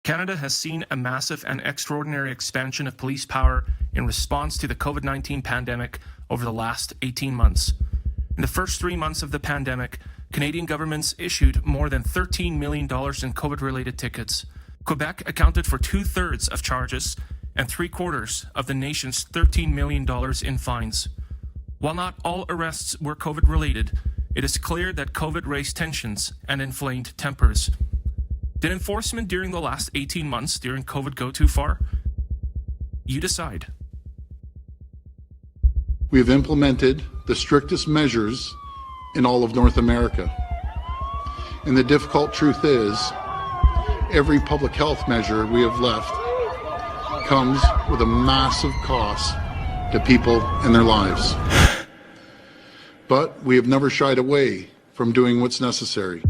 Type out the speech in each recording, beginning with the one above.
Canada has seen a massive and extraordinary expansion of police power in response to the COVID-19 pandemic over the last 18 months. In the first 3 months of the pandemic, Canadian governments issued more than $13 million in COVID-related tickets. Quebec accounted for 2/3 of charges and 3/4 of the nation's $13 million in fines. While not all arrests were COVID-related, it is clear that COVID raised tensions and inflamed tempers. Did enforcement during the last 18 months during COVID go too far? You decide. We have implemented the strictest measures in all of North America. And the difficult truth is, every public health measure we have left comes with a massive cost to people and their lives. But we have never shied away from doing what's necessary.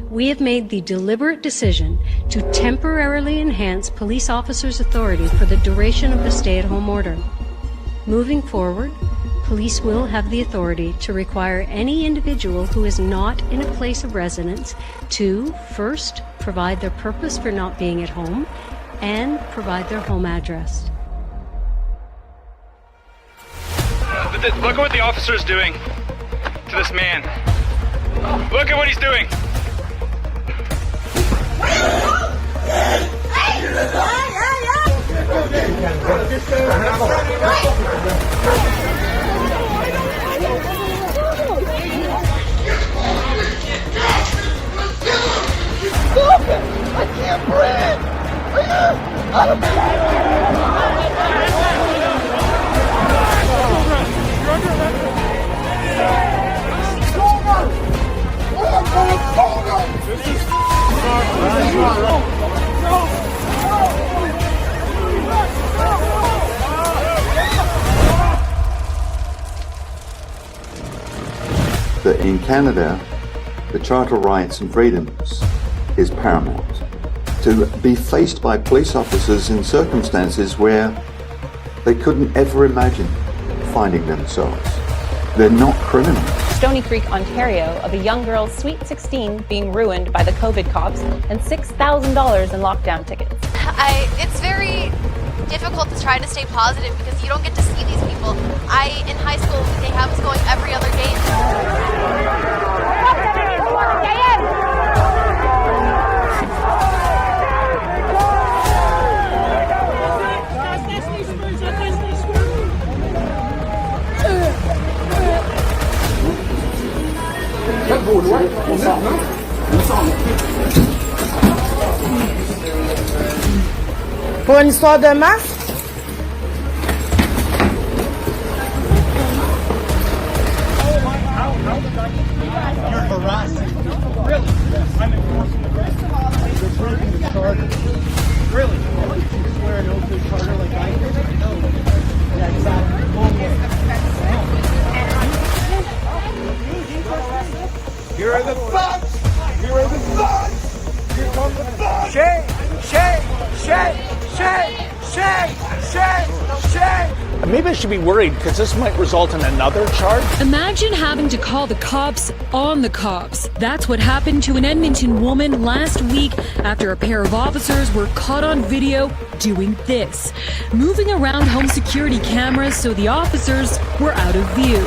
We have made the deliberate decision to temporarily enhance police officers' authority for the duration of the stay-at-home order. Moving forward, police will have the authority to require any individual who is not in a place of residence to, first, provide their purpose for not being at home and provide their home address. Look at what the officer is doing to this man. Look at what he's doing. Stop it! I can't breathe! That in Canada, the Charter of Rights and Freedoms is paramount. To be faced by police officers in circumstances where they couldn't ever imagine finding themselves. They're not criminals. Stony Creek, Ontario, of a young girl's sweet 16 being ruined by the COVID cops and $6,000 in lockdown tickets. It's very difficult to try to stay positive because you don't get to see these people. In high school, they have us going every other day. Pour une histoire de masque? You're harassing. Really? I'm enforcing the rest. You're breaking the charter. Really? You swear an oath to the charter like I did? No. Yeah, exactly. Here are the thugs! Here are the thugs! Here come the thugs! Shake! Shake! Shake! Shake! Shake! Shake! Shake! Maybe I should be worried because this might result in another charge. Imagine having to call the cops on the cops. That's what happened to an Edmonton woman last week after a pair of officers were caught on video doing this, moving around home security cameras so the officers were out of view.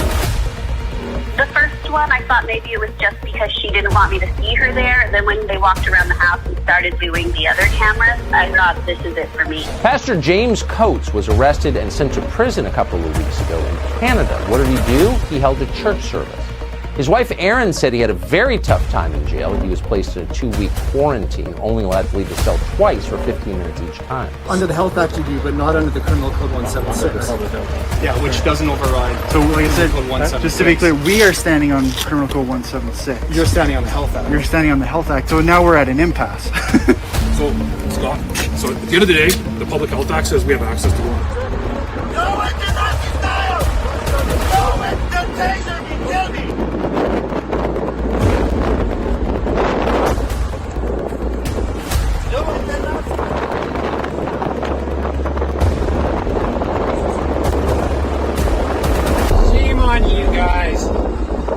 The first one, I thought maybe it was just because she didn't want me to see her there. And then when they walked around the house and started doing the other cameras, I thought this is it for me. Pastor James Coates was arrested and sent to prison a couple of weeks ago in Canada. What did he do? He held a church service. His wife Erin said he had a very tough time in jail. He was placed in a 2-week quarantine, only allowed to leave the cell twice for 15 minutes each time. Under the Health Act you do, but not under the Criminal Code 176. Yeah, which doesn't override. So like I said, just to be clear, we are standing on Criminal Code 176. You're standing on the Health Act. You're standing on the Health Act. So now we're at an impasse. So, Scott, at the end of the day, the Public Health Act says we have access to water. No one can Nazi style! No one can taser me, kill me! Shame on you guys.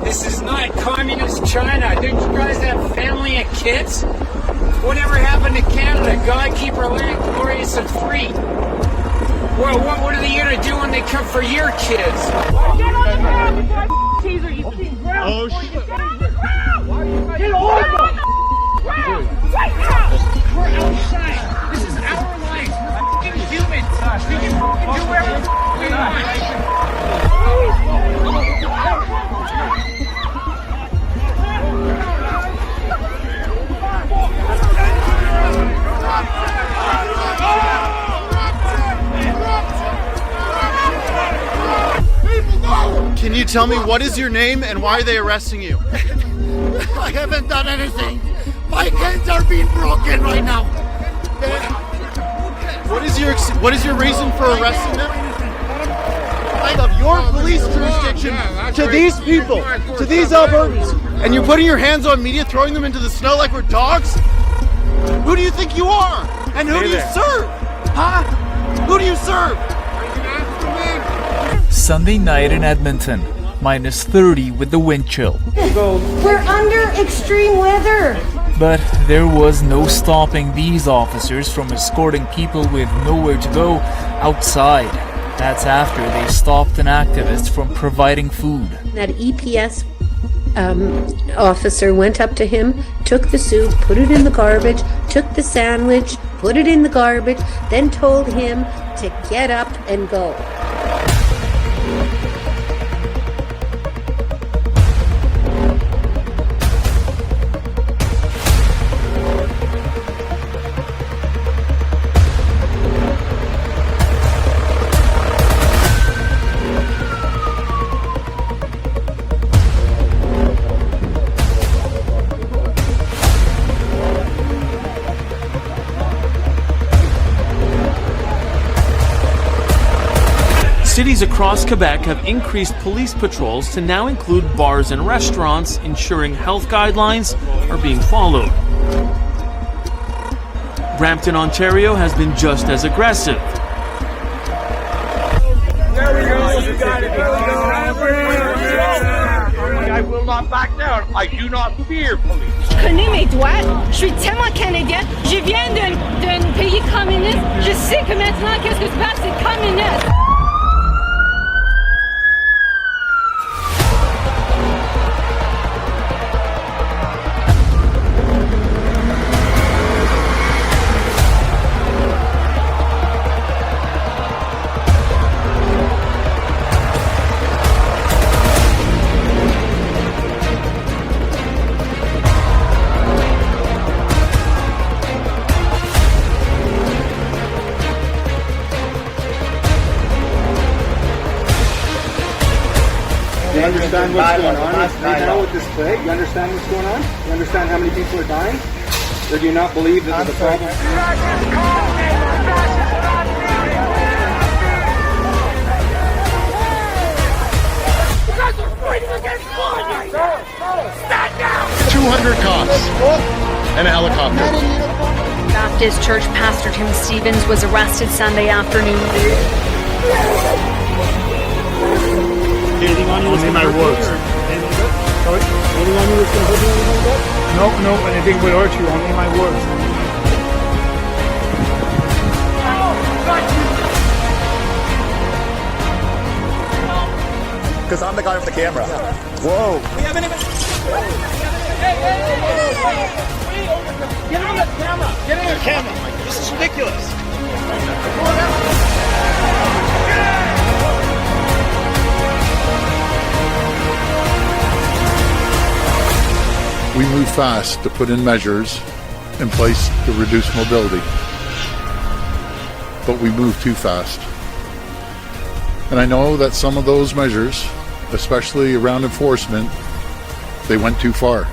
This is not communist China. Don't you guys have family and kids? Whatever happened to Canada? God keep our land glorious and free. Well, what are they gonna do when they come for your kids? Get on the ground before I taser you. Oh shit! Get on the ground right now. We're outside. This is our life. We're f***ing humans. We can f***ing do whatever the f*** we want. Can you tell me what is your name and why are they arresting you? I haven't done anything. My hands are being broken right now. What is your reason for arresting them? Of your police jurisdiction to these people, to these Albertans, and you're putting your hands on media, throwing them into the snow like we're dogs? Who do you think you are? And who do you serve? Huh? Who do you serve? Sunday night in Edmonton, -30 with the wind chill. We're under extreme weather. But there was no stopping these officers from escorting people with nowhere to go outside. That's after they stopped an activist from providing food. That EPS officer went up to him, took the soup, put it in the garbage, took the sandwich, put it in the garbage, then told him to get up and go. Cities across Quebec have increased police patrols to now include bars and restaurants, ensuring health guidelines are being followed. Brampton, Ontario has been just as aggressive. There we go. You got it. I will not back down. I do not fear police. Je connais mes droits. Je suis tellement canadienne. Je viens d'un pays communiste. Je sais que maintenant, qu'est-ce que se passe, c'est communiste. You understand what's going on right now with this plague? You understand what's going on? You understand how many people are dying? Or do you not believe that there's a problem? Because we're fighting against law right now. Stand down. 200 cops and a helicopter. Baptist Church Pastor Tim Stevens was arrested Sunday afternoon. Anything on you that's my words. Sorry? Anything on you that's going to hurt you or anything like that? No, anything will hurt you, only my words. Because I'm the guy with the camera. Whoa. We haven't even... Hey! Get on the camera! Get on the camera! This is ridiculous! We move fast to put in measures in place to reduce mobility. But we move too fast. And I know that some of those measures, especially around enforcement, they went too far.